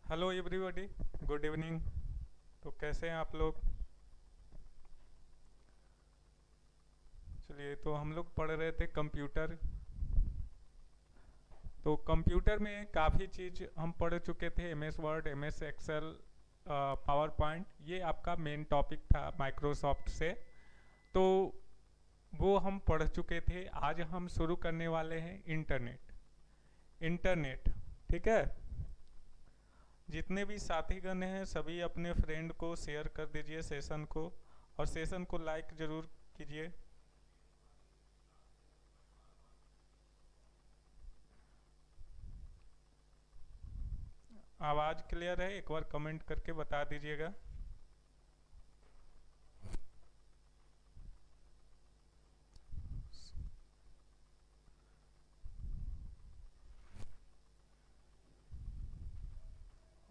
Hello everybody, good evening. तो कैसे हैं आप लोग? चलिए, तो हम लोग पढ़ रहे थे कंप्यूटर। तो कंप्यूटर में काफ़ी चीज़ हम पढ़ चुके थे, MS Word, MS Excel, PowerPoint. ये आपका मेन टॉपिक था माइक्रोसॉफ्ट से। तो वो हम पढ़ चुके थे। आज हम शुरू करने वाले हैं इंटरनेट। इंटरनेट, ठीक है। जितने भी साथीगण हैं सभी अपने फ्रेंड को शेयर कर दीजिए सेशन को, और सेशन को लाइक ज़रूर कीजिए। आवाज़ क्लियर है? एक बार कमेंट करके बता दीजिएगा।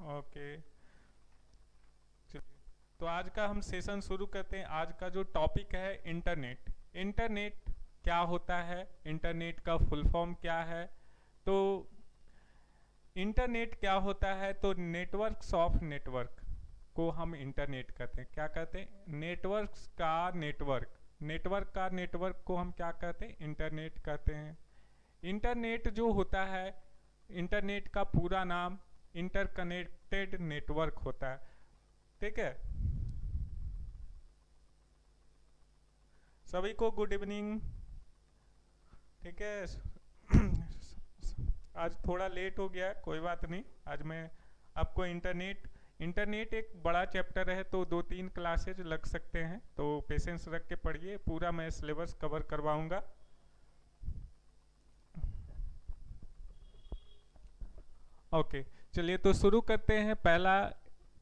ओके, चलिए। तो आज का हम सेशन शुरू करते हैं। आज का जो टॉपिक है इंटरनेट। इंटरनेट क्या होता है, इंटरनेट का फुल फॉर्म क्या है? तो इंटरनेट क्या होता है? तो नेटवर्क्स ऑफ नेटवर्क को हम इंटरनेट कहते हैं। क्या कहते हैं? नेटवर्क्स का नेटवर्क। नेटवर्क का नेटवर्क को हम क्या कहते हैं? इंटरनेट कहते हैं। इंटरनेट जो होता है, इंटरनेट का पूरा नाम इंटरकनेक्टेड नेटवर्क होता है, ठीक है। सभी को गुड इवनिंग, ठीक है। आज थोड़ा लेट हो गया है, कोई बात नहीं। आज मैं आपको इंटरनेट एक बड़ा चैप्टर है, तो 2-3 क्लासेज लग सकते हैं। तो पेशेंस रख के पढ़िए, पूरा मैं सिलेबस कवर करवाऊंगा। ओके, चलिए तो शुरू करते हैं। पहला,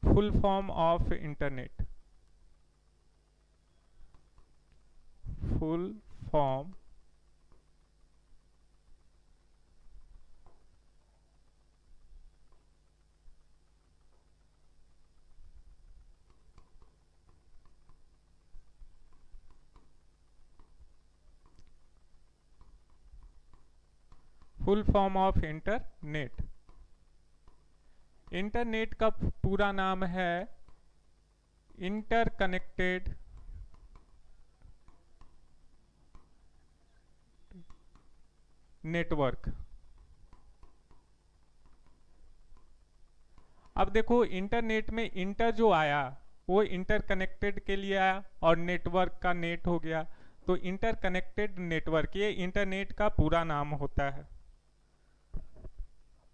full form of internet. Full form full form of internet. Internet का पूरा नाम है इंटरकनेक्टेड नेटवर्क। अब देखो, इंटरनेट में इंटर जो आया वो इंटरकनेक्टेड के लिए आया, और नेटवर्क का नेट हो गया। तो इंटरकनेक्टेड नेटवर्क, ये इंटरनेट का पूरा नाम होता है।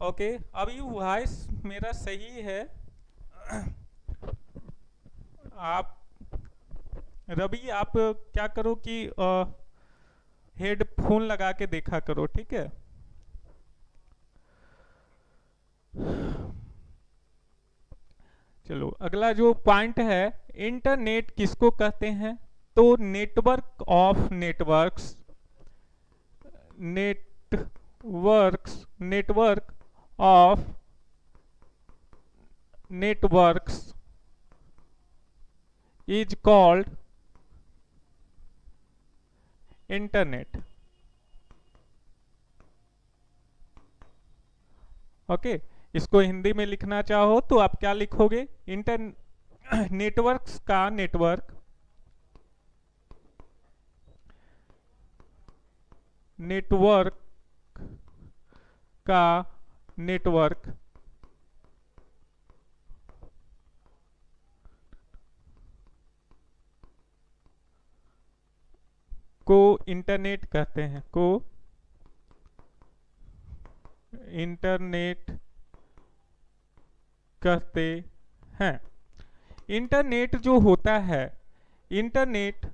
ओके, अभी वॉइस मेरा सही है? आप रवि, आप क्या करो कि हेडफोन लगा के देखा करो, ठीक है। चलो, अगला जो पॉइंट है, इंटरनेट किसको कहते हैं? तो network of networks. Network of networks is called internet. Okay, इसको हिंदी में लिखना चाहो तो आप क्या लिखोगे? नेटवर्क्स का नेटवर्क, नेटवर्क का नेटवर्क को इंटरनेट कहते हैं। को इंटरनेट कहते हैं। इंटरनेट जो होता है, इंटरनेट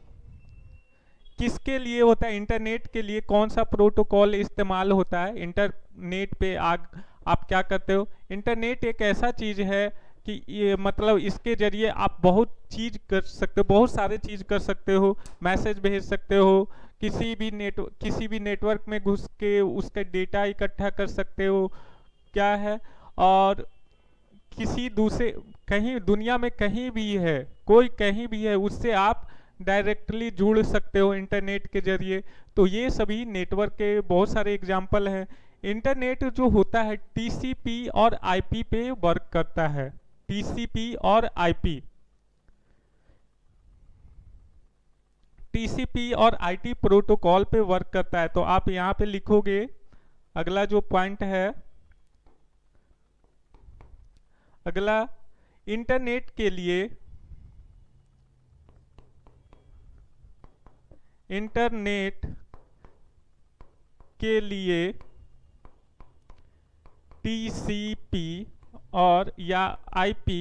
किसके लिए होता है? इंटरनेट के लिए कौन सा प्रोटोकॉल इस्तेमाल होता है? इंटरनेट पे आप क्या करते हो? इंटरनेट एक ऐसा चीज है कि ये मतलब इसके जरिए आप बहुत चीज कर सकते हो, बहुत सारे चीज कर सकते हो। मैसेज भेज सकते हो, किसी भी नेटवर्क में घुस के उसका डेटा इकट्ठा कर सकते हो, क्या है। और किसी दूसरे, कहीं दुनिया में कहीं भी है, कोई कहीं भी है, उससे आप डायरेक्टली जुड़ सकते हो इंटरनेट के जरिए। तो ये सभी नेटवर्क के बहुत सारे एग्जाम्पल हैं। इंटरनेट जो होता है टीसीपी और आईपी पे वर्क करता है। टीसीपी और आईपी, टीसीपी और आईटी प्रोटोकॉल पे वर्क करता है। तो आप यहां पे लिखोगे, अगला जो पॉइंट है, अगला इंटरनेट के लिए, इंटरनेट के लिए टीसीपी और या आईपी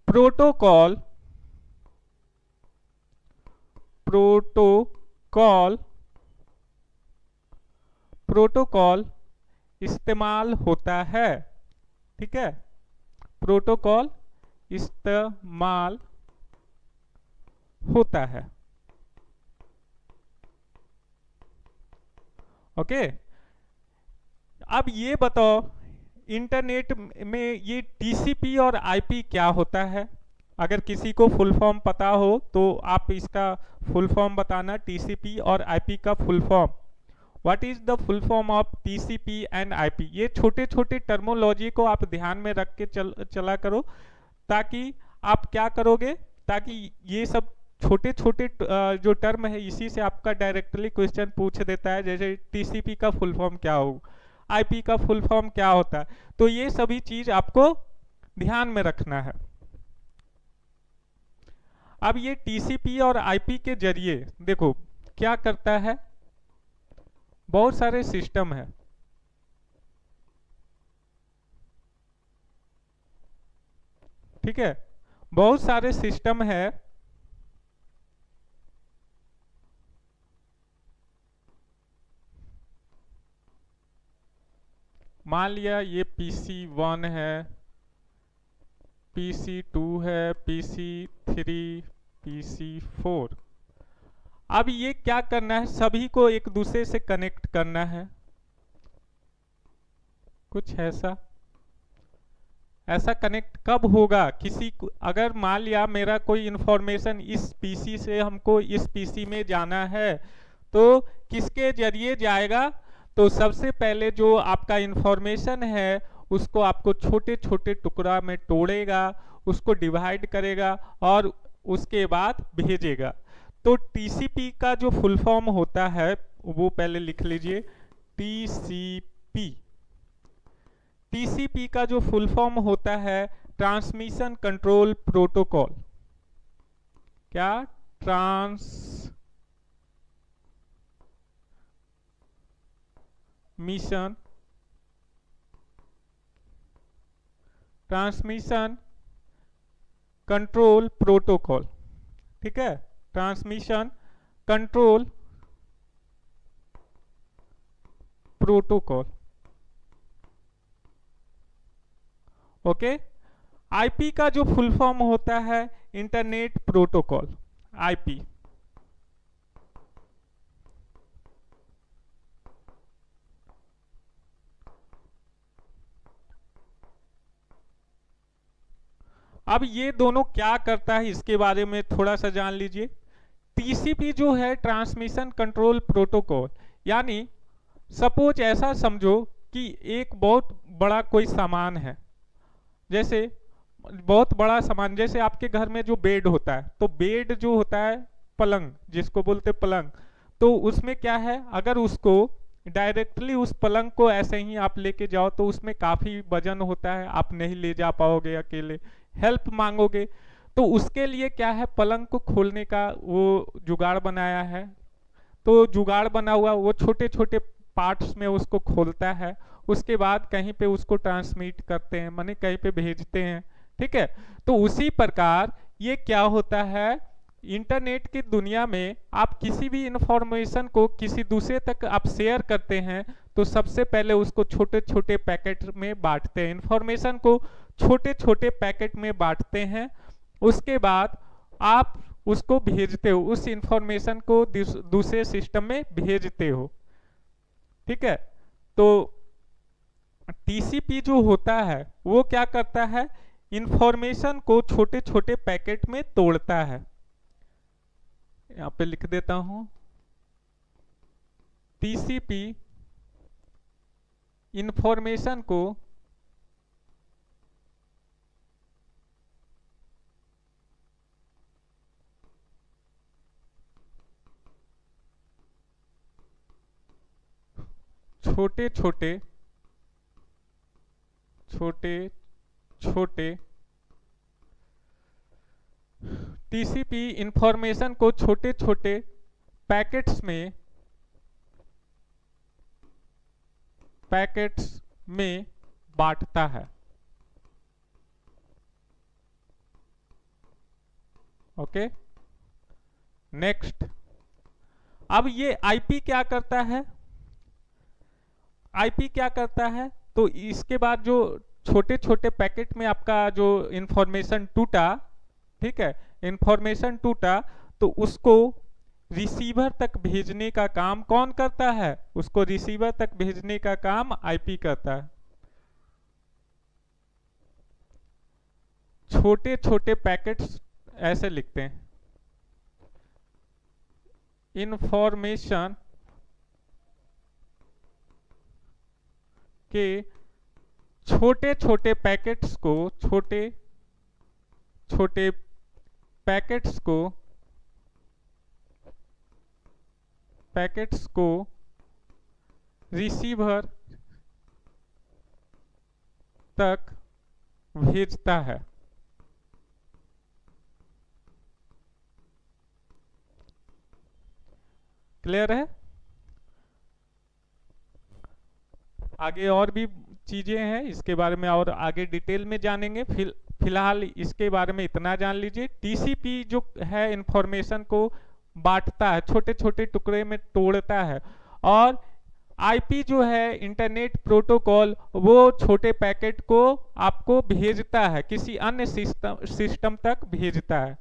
प्रोटोकॉल प्रोटोकॉल इस्तेमाल होता है। ठीक है, प्रोटोकॉल इस्तेमाल होता है। ओके, अब ये बताओ इंटरनेट में ये टीसीपी और आईपी क्या होता है। अगर किसी को फुल फॉर्म पता हो तो आप इसका फुल फॉर्म बताना, टीसीपी और आईपी का full form. What is the full form of TCP and IP. ये छोटे छोटे टर्मोलॉजी को आप ध्यान में रख के चला करो, ताकि आप क्या करोगे, ताकि ये सब छोटे छोटे जो टर्म है इसी से आपका डायरेक्टली क्वेश्चन पूछ देता है। जैसे टीसीपी का फुल फॉर्म क्या हो, आईपी का फुल फॉर्म क्या होता है। तो ये सभी चीज आपको ध्यान में रखना है। अब ये टीसीपी और आईपी के जरिए देखो क्या करता है, बहुत सारे सिस्टम है। ठीक है, बहुत सारे सिस्टम है। मान लिया ये PC1 है, PC2 है, PC3, PC4। अब ये क्या करना है, सभी को एक दूसरे से कनेक्ट करना है। कुछ ऐसा कनेक्ट कब होगा, किसी को अगर मान लिया मेरा कोई इंफॉर्मेशन इस पीसी से हमको इस पीसी में जाना है, तो किसके जरिए जाएगा। तो सबसे पहले जो आपका इंफॉर्मेशन है उसको आपको छोटे छोटे टुकड़ा में तोड़ेगा, उसको डिवाइड करेगा और उसके बाद भेजेगा। तो टीसीपी का जो फुल फॉर्म होता है वो पहले लिख लीजिए, टीसीपी। टीसीपी का जो फुल फॉर्म होता है ट्रांसमिशन कंट्रोल प्रोटोकॉल। क्या, ट्रांसमिशन कंट्रोल प्रोटोकॉल। ठीक है, transmission control protocol. Okay, IP का जो फुल फॉर्म होता है इंटरनेट प्रोटोकॉल, आईपी। अब ये दोनों क्या करता है इसके बारे में थोड़ा सा जान लीजिए। टीसीपी जो है ट्रांसमिशन कंट्रोल प्रोटोकॉल, यानी सपोज ऐसा समझो कि एक बहुत बड़ा कोई सामान है, जैसे बहुत बड़ा सामान, जैसे आपके घर में जो बेड होता है, तो बेड जो होता है पलंग, जिसको बोलते पलंग, तो उसमें क्या है, अगर उसको डायरेक्टली उस पलंग को ऐसे ही आप लेके जाओ तो उसमें काफी वजन होता है, आप नहीं ले जा पाओगे, अकेले हेल्प मांगोगे। तो उसके लिए क्या है, पलंग को खोलने का वो जुगाड़ बनाया है। तो जुगाड़ बना हुआ वो छोटे छोटे पार्ट्स में उसको खोलता है, उसके बाद कहीं पे उसको ट्रांसमिट करते हैं, माने कहीं पे भेजते हैं। ठीक है, तो उसी प्रकार ये क्या होता है, इंटरनेट की दुनिया में आप किसी भी इंफॉर्मेशन को किसी दूसरे तक आप शेयर करते हैं तो सबसे पहले उसको छोटे छोटे पैकेट में बांटते हैं, इंफॉर्मेशन को छोटे छोटे पैकेट में बांटते हैं। उसके बाद आप उसको भेजते हो, उस इंफॉर्मेशन को दूसरे सिस्टम में भेजते हो। ठीक है, तो टीसीपी जो होता है वो क्या करता है, इंफॉर्मेशन को छोटे छोटे पैकेट में तोड़ता है। यहां पे लिख देता हूं, टीसीपी इंफॉर्मेशन को छोटे छोटे छोटे छोटे टीसीपी इंफॉर्मेशन को छोटे छोटे पैकेट्स में बांटता है। Okay, next. अब ये आईपी क्या करता है? आईपी क्या करता है? तो इसके बाद जो छोटे छोटे पैकेट में आपका जो इंफॉर्मेशन टूटा, ठीक है, इंफॉर्मेशन टूटा, तो उसको रिसीवर तक भेजने का काम कौन करता है? उसको रिसीवर तक भेजने का काम आईपी करता है। छोटे छोटे पैकेट्स ऐसे लिखते हैं, इंफॉर्मेशन के छोटे छोटे पैकेट्स को रिसीवर तक भेजता है। क्लियर है? आगे और भी चीजें हैं, इसके बारे में और आगे डिटेल में जानेंगे। फिलहाल इसके बारे में इतना जान लीजिए। टीसीपी जो है इंफॉर्मेशन को बांटता है, छोटे छोटे टुकड़े में तोड़ता है, और आईपी जो है इंटरनेट प्रोटोकॉल, वो छोटे पैकेट को आपको भेजता है, किसी अन्य सिस्टम तक भेजता है।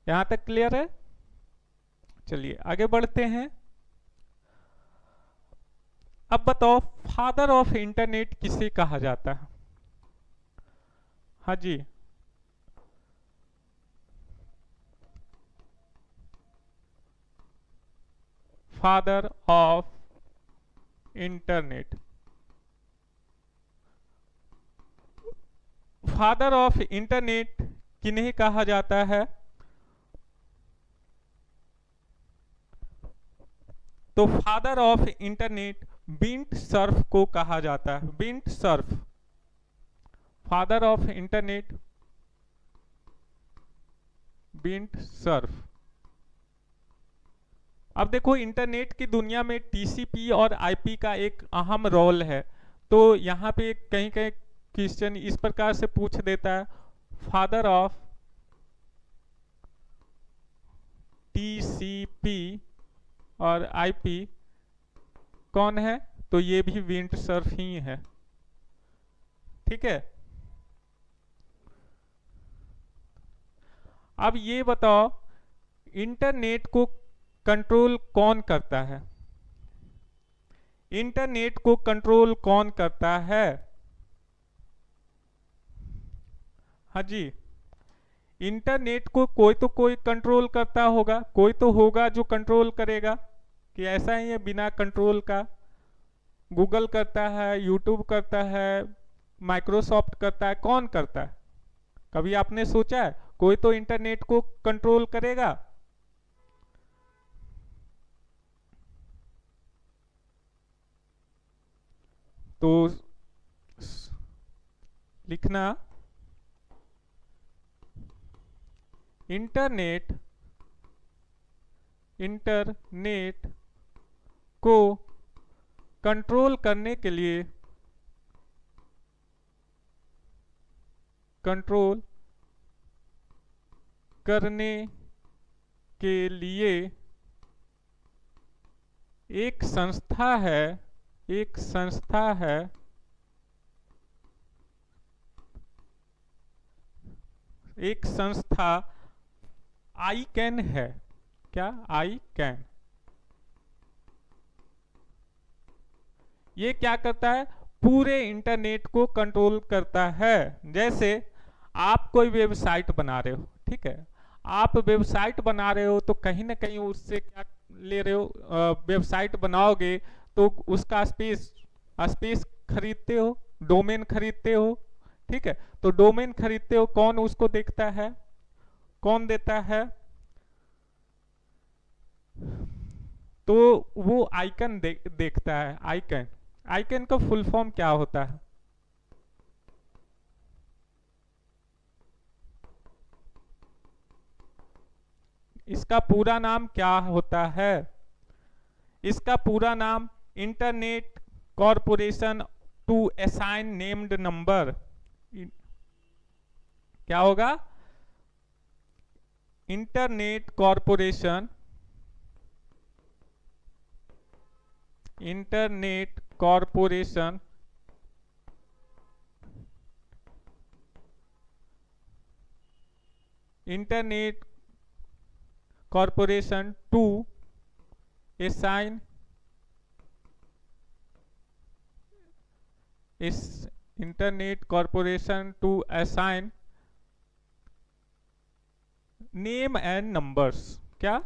यहां तक क्लियर है? चलिए आगे बढ़ते हैं। अब बताओ, फादर ऑफ इंटरनेट किसे कहा जाता है? हाँ जी, father of internet. Father of internet किन्हें कहा जाता है? तो father of internet Vint Cerf को कहा जाता है। Vint Cerf, father of internet Vint Cerf. अब देखो, इंटरनेट की दुनिया में टीसीपी और आईपी का एक अहम रोल है। तो यहाँ पे कहीं कहीं क्वेश्चन इस प्रकार से पूछ देता है, फादर ऑफ टीसीपी और आईपी कौन है? तो ये भी विंड सर्फ ही है। ठीक है, अब ये बताओ, इंटरनेट को कंट्रोल कौन करता है? इंटरनेट को कंट्रोल कौन करता है? हाँ जी, इंटरनेट को कोई कंट्रोल करता होगा, कोई तो होगा जो कंट्रोल करेगा। कि ऐसा ही है बिना कंट्रोल का? गूगल करता है, यूट्यूब करता है, माइक्रोसॉफ्ट करता है, कौन करता है? कभी आपने सोचा है? कोई तो इंटरनेट को कंट्रोल करेगा। तो लिखना, इंटरनेट को कंट्रोल करने के लिए एक संस्था है ICANN है। क्या? ICANN। ये क्या करता है? पूरे इंटरनेट को कंट्रोल करता है। जैसे आप कोई वेबसाइट बना रहे हो, ठीक है, आप वेबसाइट बना रहे हो तो कहीं ना कहीं उससे क्या ले रहे हो? वेबसाइट बनाओगे तो उसका स्पेस स्पेस खरीदते हो, डोमेन खरीदते हो, ठीक है। तो डोमेन खरीदते हो, कौन उसको देखता है, कौन देता है, तो वो आइकन देखता है। आइकन, आइकन का फुल फॉर्म क्या होता है? इसका पूरा नाम क्या होता है? इसका पूरा नाम internet corporation to assign named number क्या होगा? Internet corporation, internet corporation internet corporation to assign इस internet corporation to assign name and numbers. क्या?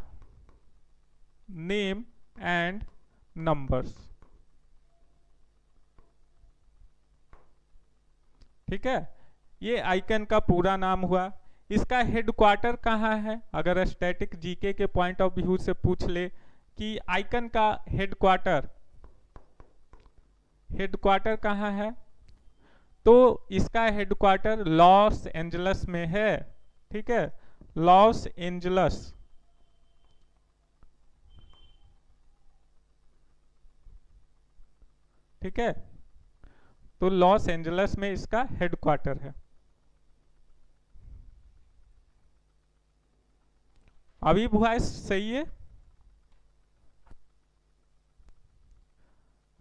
नेम एंड नंबर्स, ठीक है। ये आइकन का पूरा नाम हुआ। इसका हेडक्वार्टर कहाँ है? अगर स्टैटिक जीके के पॉइंट ऑफ व्यू से पूछ ले कि आइकन का हेडक्वार्टर, हेडक्वार्टर कहाँ है, तो इसका हेडक्वार्टर लॉस एंजलस में है, ठीक है। लॉस एंजलस, ठीक है। तो लॉस एंजलस में इसका हेडक्वार्टर है। अभी वॉइस सही है?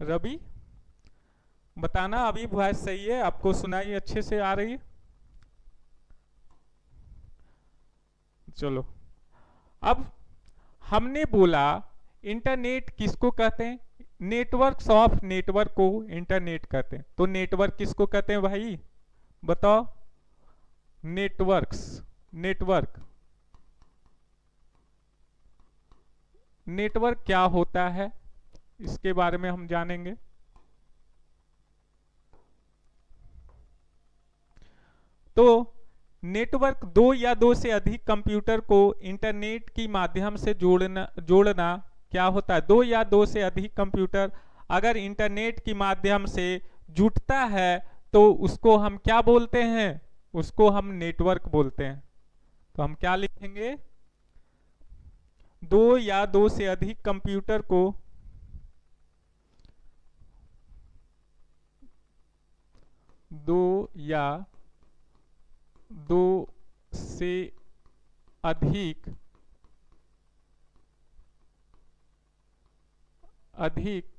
रवि बताना, अभी वॉइस सही है? आपको सुनाई अच्छे से आ रही है? चलो, अब हमने बोला इंटरनेट किसको कहते हैं? नेटवर्क्स ऑफ नेटवर्क को इंटरनेट कहते हैं। तो नेटवर्क किसको कहते हैं भाई, बताओ? नेटवर्क्स, नेटवर्क, नेटवर्क क्या होता है इसके बारे में हम जानेंगे। तो नेटवर्क दो या दो से अधिक कंप्यूटर को इंटरनेट की माध्यम से जोड़ना क्या होता है? दो या दो से अधिक कंप्यूटर अगर इंटरनेट की माध्यम से जुटता है तो उसको हम क्या बोलते हैं? उसको हम नेटवर्क बोलते हैं। तो हम क्या लिखेंगे? दो या दो से अधिक कंप्यूटर को दो या दो से अधिक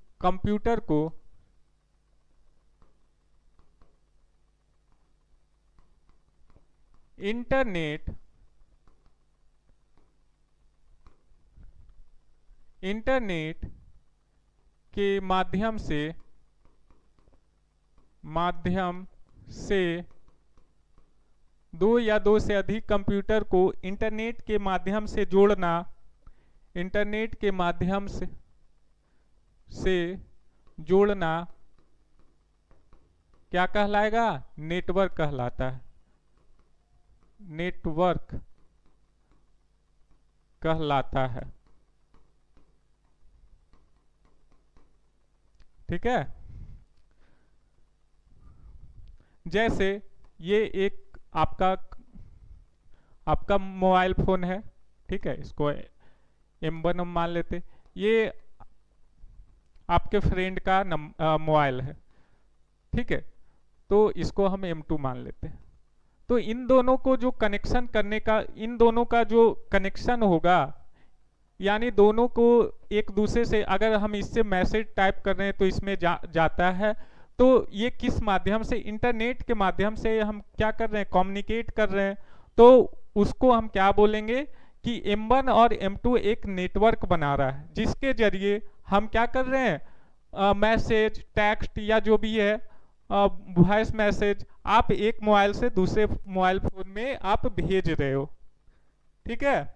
कंप्यूटर को इंटरनेट के माध्यम से दो या दो से अधिक कंप्यूटर को इंटरनेट के माध्यम से जोड़ना, इंटरनेट के माध्यम से जोड़ना क्या कहलाएगा? नेटवर्क कहलाता है। नेटवर्क कहलाता है, ठीक है। जैसे ये एक आपका मोबाइल फोन है, ठीक है। इसको M1 हम मान लेते। ये आपके फ्रेंड का मोबाइल है, ठीक है। तो इसको हम M2 मान लेते हैं। तो इन दोनों को जो कनेक्शन करने का, इन दोनों का जो कनेक्शन होगा, यानी दोनों को एक दूसरे से, अगर हम इससे मैसेज टाइप कर रहे हैं तो इसमें जाता है। तो ये किस माध्यम से? इंटरनेट के माध्यम से हम क्या कर रहे हैं? कम्युनिकेट कर रहे हैं। तो उसको हम क्या बोलेंगे कि M1 और M2 एक नेटवर्क बना रहा है, जिसके जरिए हम क्या कर रहे हैं? मैसेज, टेक्स्ट या जो भी है, वॉइस मैसेज आप एक मोबाइल से दूसरे मोबाइल फोन में आप भेज रहे हो, ठीक है।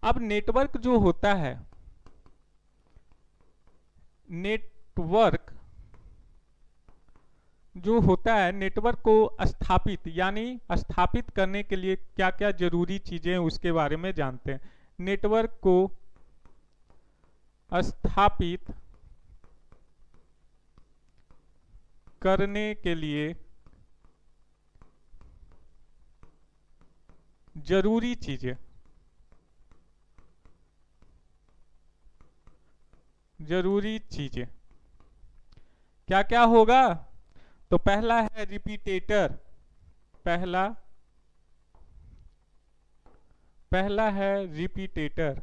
अब नेटवर्क जो होता है, नेटवर्क जो होता है, नेटवर्क को स्थापित यानी स्थापित करने के लिए क्या क्या जरूरी चीजें उसके बारे में जानते हैं। नेटवर्क को स्थापित करने के लिए जरूरी चीजें, क्या क्या होगा? तो पहला है रिपीटेटर, पहला है रिपीटेटर।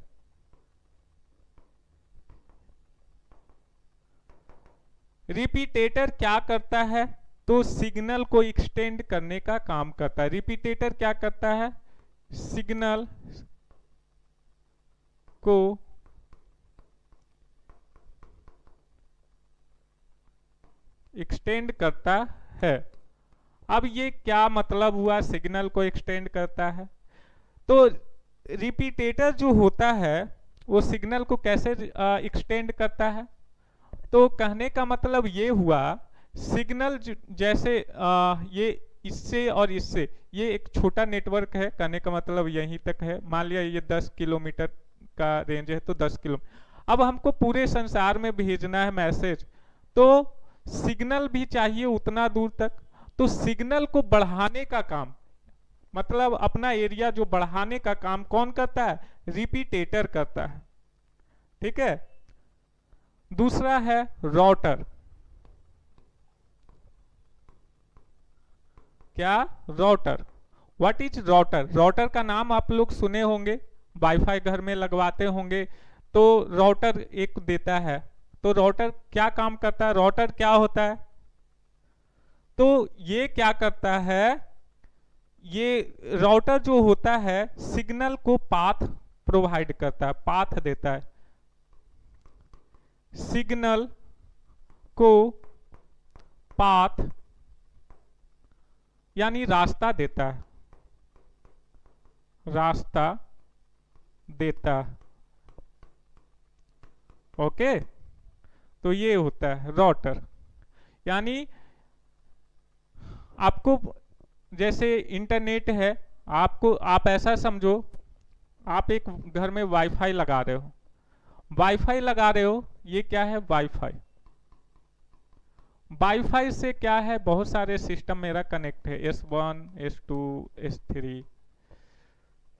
रिपीटेटर क्या करता है? तो सिग्नल को एक्सटेंड करने का काम करता है। रिपीटेटर क्या करता है? सिग्नल को एक्सटेंड करता है। अब ये क्या मतलब हुआ, सिग्नल को एक्सटेंड करता है? तो रिपीटेटर जो होता है वो सिग्नल को कैसे एक्सटेंड करता है? तो कहने का मतलब ये हुआ, सिग्नल जैसे ये इससे और इससे, ये एक छोटा नेटवर्क है, कहने का मतलब यहीं तक है। मान लिया ये 10 किलोमीटर का रेंज है, तो 10 किलो। अब हमको पूरे संसार में भेजना है मैसेज, तो सिग्नल भी चाहिए उतना दूर तक। तो सिग्नल को बढ़ाने का काम, मतलब अपना एरिया जो बढ़ाने का काम कौन करता है? रिपीटेटर करता है। ठीक है। दूसरा है राउटर। क्या? Router. What is router? Router का नाम आप लोग सुने होंगे, वाईफाई घर में लगवाते होंगे, तो राउटर एक देता है। तो राउटर क्या काम करता है? राउटर क्या होता है? तो ये क्या करता है, ये राउटर जो होता है सिग्नल को पाथ प्रोवाइड करता है, पाथ देता है, सिग्नल को पाथ यानी रास्ता देता है, रास्ता देता है। ओके, तो ये होता है राउटर। यानी आपको जैसे इंटरनेट है, आपको आप ऐसा समझो, आप एक घर में वाईफाई लगा रहे हो, वाईफाई लगा रहे हो, ये क्या है? वाईफाई। वाईफाई से क्या है, बहुत सारे सिस्टम मेरा कनेक्ट है, S1 S2 S3।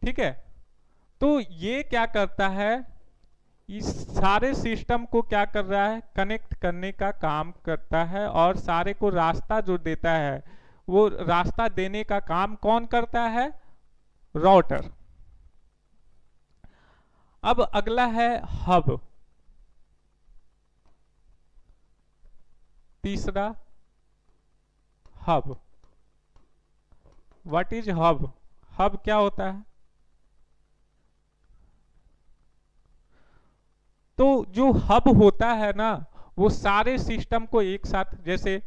ठीक है। तो ये क्या करता है, इस सारे सिस्टम को क्या कर रहा है? कनेक्ट करने का काम करता है, और सारे को रास्ता जो देता है, वो रास्ता देने का काम कौन करता है? राउटर। अब अगला है हब। तीसरा hub. What is hub? Hub क्या होता है? तो जो हब होता है ना, वो सारे सिस्टम को एक साथ, जैसे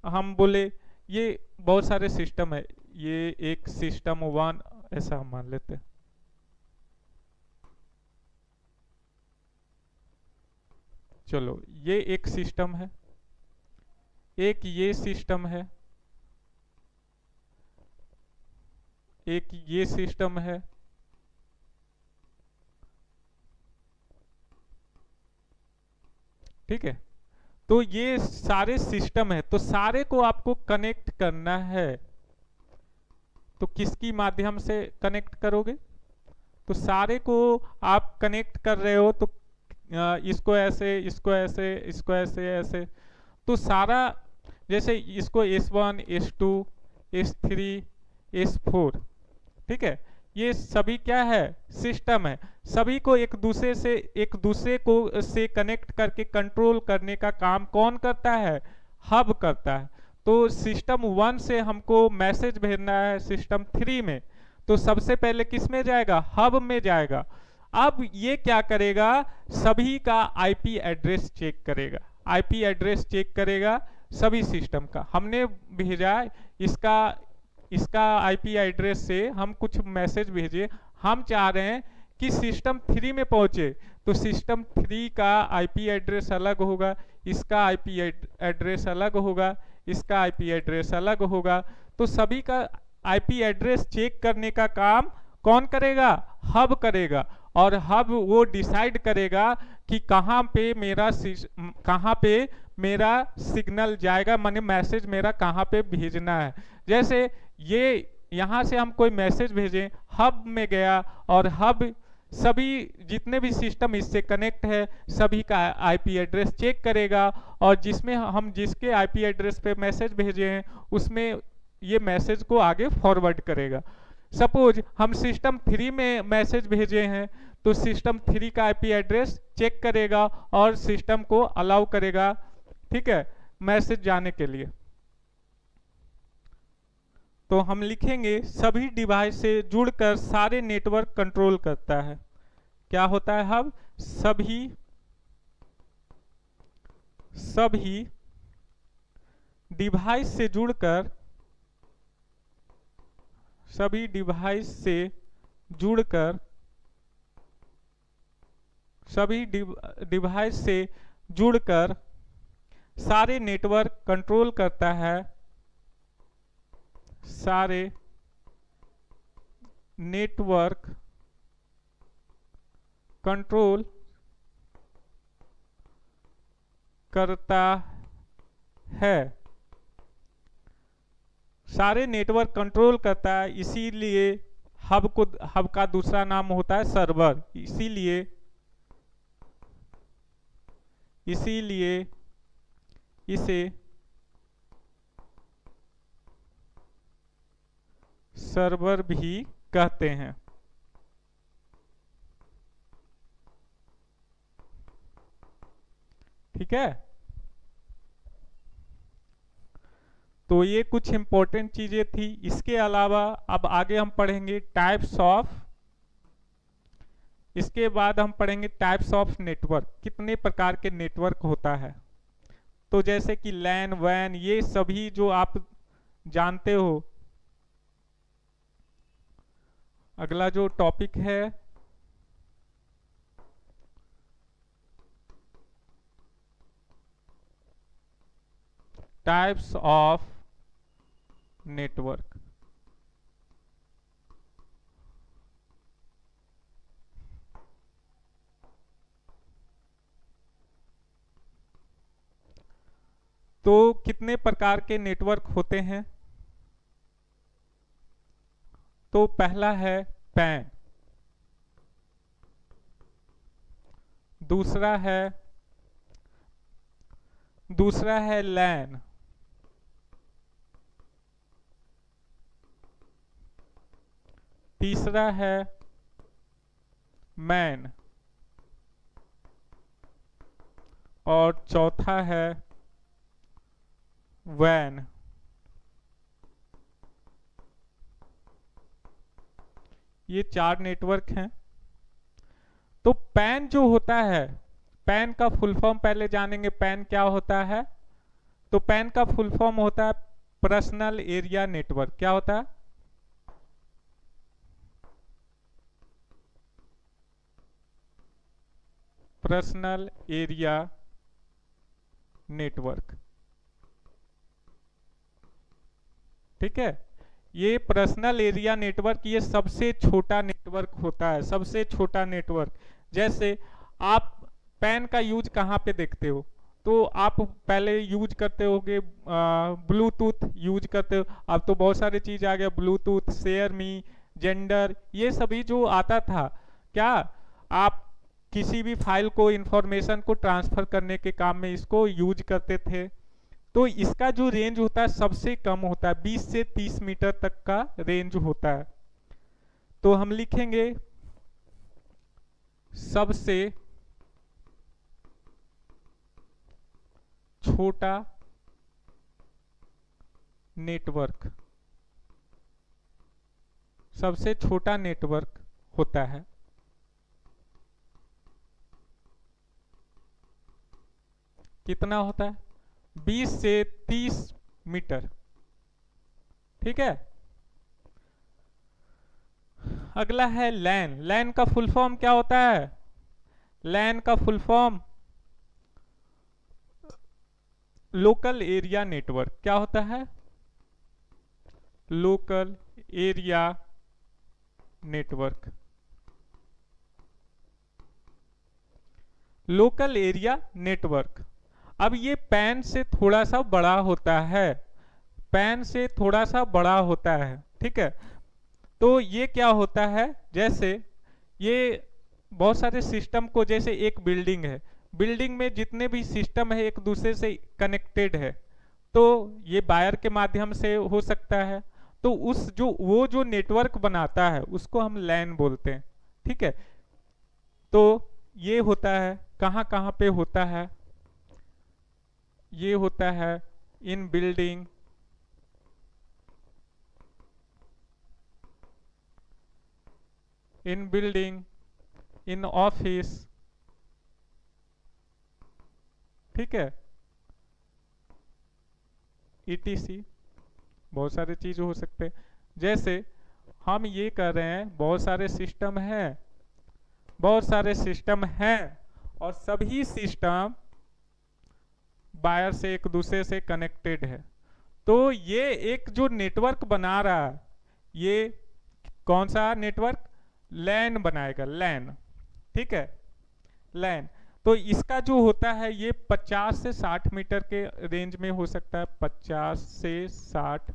हम बोले ये बहुत सारे सिस्टम है, ये एक सिस्टम 1 ऐसा हम मान लेते हैं। चलो ये एक सिस्टम है, एक ये सिस्टम है, एक ये सिस्टम है, ठीक है। तो ये सारे सिस्टम है, तो सारे को आपको कनेक्ट करना है। तो किसकी माध्यम से कनेक्ट करोगे? तो सारे को आप कनेक्ट कर रहे हो, तो इसको ऐसे, इसको ऐसे, इसको ऐसे, ऐसे, तो सारा जैसे इसको S1 S2 S3 S4, ठीक है, ये सभी क्या है? सिस्टम है। सभी को एक दूसरे को से कनेक्ट करके कंट्रोल करने का काम कौन करता है? हब करता है। तो सिस्टम 1 से हमको मैसेज भेजना है सिस्टम 3 में, तो सबसे पहले किस में जाएगा? हब में जाएगा। अब ये क्या करेगा? सभी का आईपी एड्रेस चेक करेगा, आईपी एड्रेस चेक करेगा सभी सिस्टम का। हमने भेजा इसका आईपी एड्रेस से हम कुछ मैसेज भेजे, हम चाह रहे हैं कि सिस्टम 3 में पहुंचे, तो सिस्टम 3 का आईपी एड्रेस अलग होगा, इसका आईपी एड्रेस अलग होगा, इसका आईपी एड्रेस अलग होगा। तो सभी का आईपी एड्रेस चेक करने का काम कौन करेगा? हब करेगा। और हब वो डिसाइड करेगा कि कहाँ पे मेरा सिग्नल जाएगा, माने मैसेज मेरा कहाँ पे भेजना है। जैसे ये यहाँ से हम कोई मैसेज भेजें, हब में गया और हब सभी जितने भी सिस्टम इससे कनेक्ट है सभी का आईपी एड्रेस चेक करेगा, और जिसमें हम जिसके आईपी एड्रेस पे मैसेज भेजे हैं उसमें ये मैसेज को आगे फॉरवर्ड करेगा। सपोज हम सिस्टम 3 में मैसेज भेजे हैं तो सिस्टम 3 का आईपी एड्रेस चेक करेगा और सिस्टम को अलाउ करेगा, ठीक है, मैसेज जाने के लिए। तो हम लिखेंगे सभी डिवाइस से जुड़कर सारे नेटवर्क कंट्रोल करता है। क्या होता है हब? सभी डिवाइस से जुड़कर सारे नेटवर्क कंट्रोल करता है, सारे नेटवर्क कंट्रोल करता है, सारे नेटवर्क कंट्रोल करता है। इसीलिए हब का दूसरा नाम होता है सर्वर। इसीलिए इसे सर्वर भी कहते हैं। ठीक है, तो ये कुछ इंपॉर्टेंट चीजें थी। इसके अलावा अब आगे हम पढ़ेंगे टाइप्स ऑफ, इसके बाद हम पढ़ेंगे टाइप्स ऑफ नेटवर्क, कितने प्रकार के नेटवर्क होता है। तो जैसे कि लैन वैन ये सभी जो आप जानते हो। अगला जो टॉपिक है टाइप्स ऑफ नेटवर्क। तो कितने प्रकार के नेटवर्क होते हैं? तो पहला है पैन, दूसरा है लैन, तीसरा है मैन, और चौथा है वैन। ये 4 नेटवर्क हैं। तो पैन जो होता है, पैन का फुल फॉर्म पहले जानेंगे। पैन क्या होता है? तो पैन का फुल फॉर्म होता है पर्सनल एरिया नेटवर्क। क्या होता है? Personal area network. ठीक है, ये पर्सनल एरिया नेटवर्क ये सबसे छोटा नेटवर्क होता है, सबसे छोटा नेटवर्क। जैसे आप पैन का यूज कहाँ पे देखते हो? तो आप पहले यूज करते होगे ब्लूटूथ यूज करते हो। अब तो बहुत सारे चीज आ गया, ब्लूटूथ, शेयर मी, जेंडर, ये सभी जो आता था। क्या आप किसी भी फाइल को, इंफॉर्मेशन को ट्रांसफर करने के काम में इसको यूज करते थे। तो इसका जो रेंज होता है सबसे कम होता है, 20 से 30 मीटर तक का रेंज होता है। तो हम लिखेंगे सबसे छोटा नेटवर्क, सबसे छोटा नेटवर्क होता है। कितना होता है? 20 से 30 मीटर। ठीक है, अगला है लैन। लैन का फुल फॉर्म क्या होता है? लैन का full form local area network क्या होता है? Local area network, local area network. अब ये पैन से थोड़ा सा बड़ा होता है, पैन से थोड़ा सा बड़ा होता है, ठीक है। तो ये क्या होता है, जैसे ये बहुत सारे सिस्टम को, जैसे एक बिल्डिंग है, बिल्डिंग में जितने भी सिस्टम है एक दूसरे से कनेक्टेड है, तो ये वायर के माध्यम से हो सकता है। तो वो जो नेटवर्क बनाता है उसको हम लैन बोलते हैं, ठीक है। तो ये होता है, कहाँ कहाँ पे होता है? ये होता है इन building, in building, in office, ठीक है, ETC। बहुत सारे चीज हो सकते हैं। जैसे हम ये कर रहे हैं, बहुत सारे सिस्टम हैं, बहुत सारे सिस्टम हैं, और सभी सिस्टम वायर से एक दूसरे से कनेक्टेड है। तो ये एक जो नेटवर्क बना रहा है, ये कौन सा नेटवर्क? लैन बनाएगा, लैन, ठीक है, लैन। तो इसका जो होता है ये 50 से 60 मीटर के रेंज में हो सकता है, 50 से 60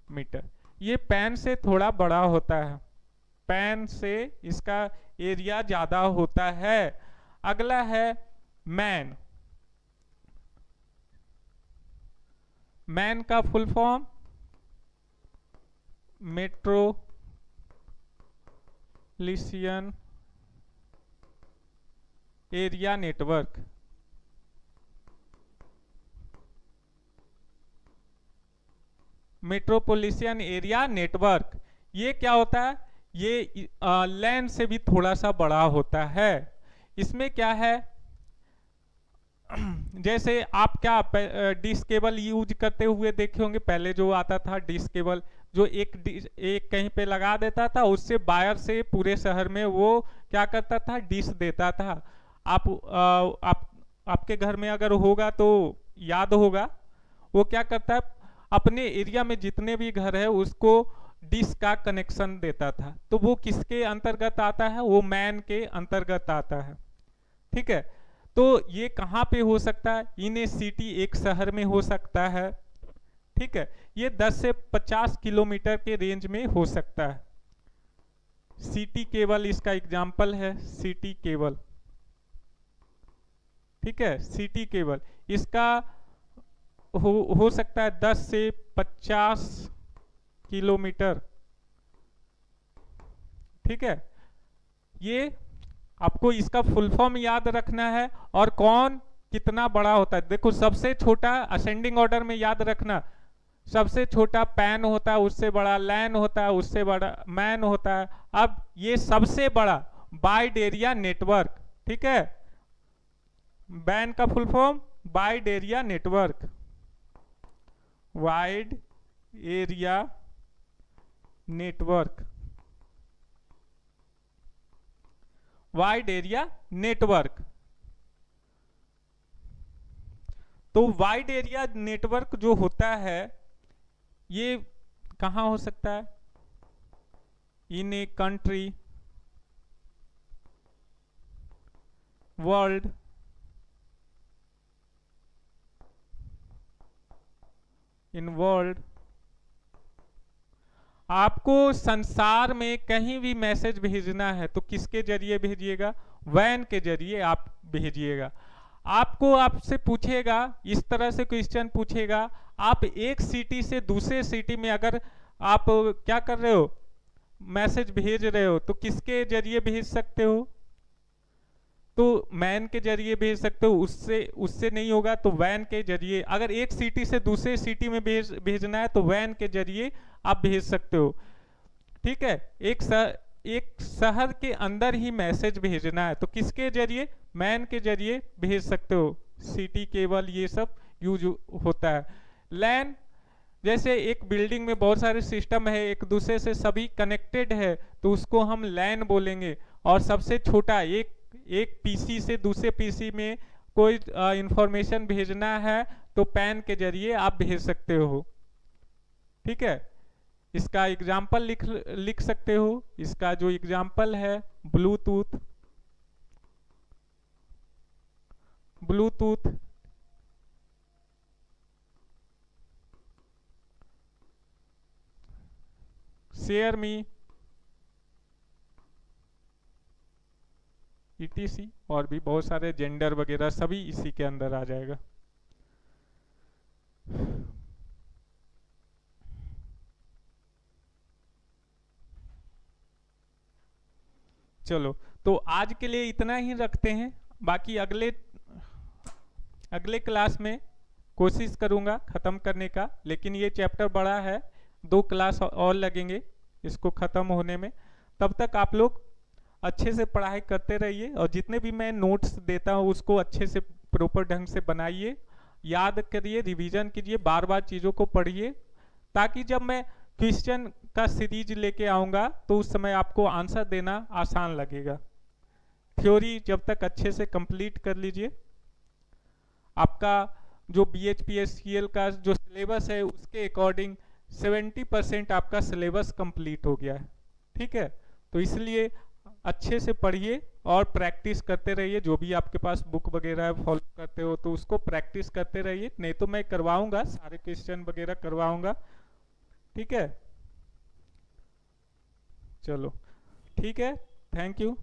मीटर। ये पैन से थोड़ा बड़ा होता है, पैन से इसका एरिया ज्यादा होता है। अगला है मैन। मैन का full form metropolitan area network. Metropolitan area network, ये क्या होता है? ये लैन से भी थोड़ा सा बड़ा होता है। इसमें क्या है, जैसे आप क्या डिश केबल यूज करते हुए देखे होंगे, पहले जो आता था डिश केबल, जो एक कहीं पे लगा देता था, उससे वायर से पूरे शहर में वो क्या करता था, डिश देता था। आपके घर में अगर होगा तो याद होगा, वो क्या करता है, अपने एरिया में जितने भी घर है उसको डिश का कनेक्शन देता था। तो वो किसके अंतर्गत आता है? वो मैन के अंतर्गत आता है, ठीक है। तो ये कहाँ पे हो सकता है? इन ए सिटी, एक शहर में हो सकता है, ठीक है। ये 10 से 50 किलोमीटर के रेंज में हो सकता है। सिटी केबल इसका एग्जाम्पल है, सिटी केबल, ठीक है, सिटी केबल। इसका हो सकता है 10 से 50 किलोमीटर, ठीक है। ये आपको इसका फुल फॉर्म याद रखना है, और कौन कितना बड़ा होता है। देखो सबसे छोटा असेंडिंग ऑर्डर में याद रखना, सबसे छोटा पैन होता है, उससे बड़ा लैन होता है, उससे बड़ा मैन होता है। अब ये सबसे बड़ा वाइड एरिया नेटवर्क, ठीक है। बैन का full form wide area network, wide area network, wide area network. तो वाइड एरिया नेटवर्क जो होता है ये कहां हो सकता है? In a country, world, in world. आपको संसार में कहीं भी मैसेज भेजना है तो किसके जरिए भेजिएगा? वैन के जरिए आप भेजिएगा। आपको आपसे पूछेगा, इस तरह से क्वेश्चन पूछेगा, आप एक सिटी से दूसरे सिटी में अगर आप क्या कर रहे हो, मैसेज भेज रहे हो, तो किसके जरिए भेज सकते हो? तो मैन के जरिए भेज सकते हो, उससे नहीं होगा तो वैन के जरिए। अगर एक सिटी से दूसरे सिटी में भेजना है तो वैन के जरिए आप भेज सकते हो, ठीक है। एक शहर के अंदर ही मैसेज भेजना है तो किसके जरिए? मैन के जरिए भेज सकते हो। सिटी केबल ये सब यूज होता है। लैन, जैसे एक बिल्डिंग में बहुत सारे सिस्टम है, एक दूसरे से सभी कनेक्टेड है, तो उसको हम लैन बोलेंगे। और सबसे छोटा एक पीसी से दूसरे पीसी में कोई इंफॉर्मेशन भेजना है तो पैन के जरिए आप भेज सकते हो। ठीक है, इसका एग्जाम्पल लिख सकते हो। इसका जो एग्जाम्पल है Bluetooth Bluetooth share me ETC, और भी बहुत सारे जेंडर वगैरह सभी इसी के अंदर आ जाएगा। चलो, तो आज के लिए इतना ही रखते हैं। बाकी अगले क्लास में कोशिश करूंगा खत्म करने का, लेकिन ये चैप्टर बड़ा है, 2 क्लास और लगेंगे इसको खत्म होने में। तब तक आप लोग अच्छे से पढ़ाई करते रहिए, और जितने भी मैं नोट्स देता हूँ उसको अच्छे से प्रॉपर ढंग से बनाइए, याद करिए, रिवीजन कीजिए, बार बार चीज़ों को पढ़िए, ताकि जब मैं क्वेश्चन का सीरीज लेके आऊँगा तो उस समय आपको आंसर देना आसान लगेगा। थ्योरी जब तक अच्छे से कंप्लीट कर लीजिए। आपका जो BHPSCL का जो सिलेबस है उसके अकॉर्डिंग 70% आपका सिलेबस कंप्लीट हो गया है। ठीक है, तो इसलिए अच्छे से पढ़िए और प्रैक्टिस करते रहिए। जो भी आपके पास बुक वगैरह फॉलो करते हो तो उसको प्रैक्टिस करते रहिए, नहीं तो मैं करवाऊंगा, सारे क्वेश्चन वगैरह करवाऊंगा। ठीक है, चलो ठीक है, थैंक यू।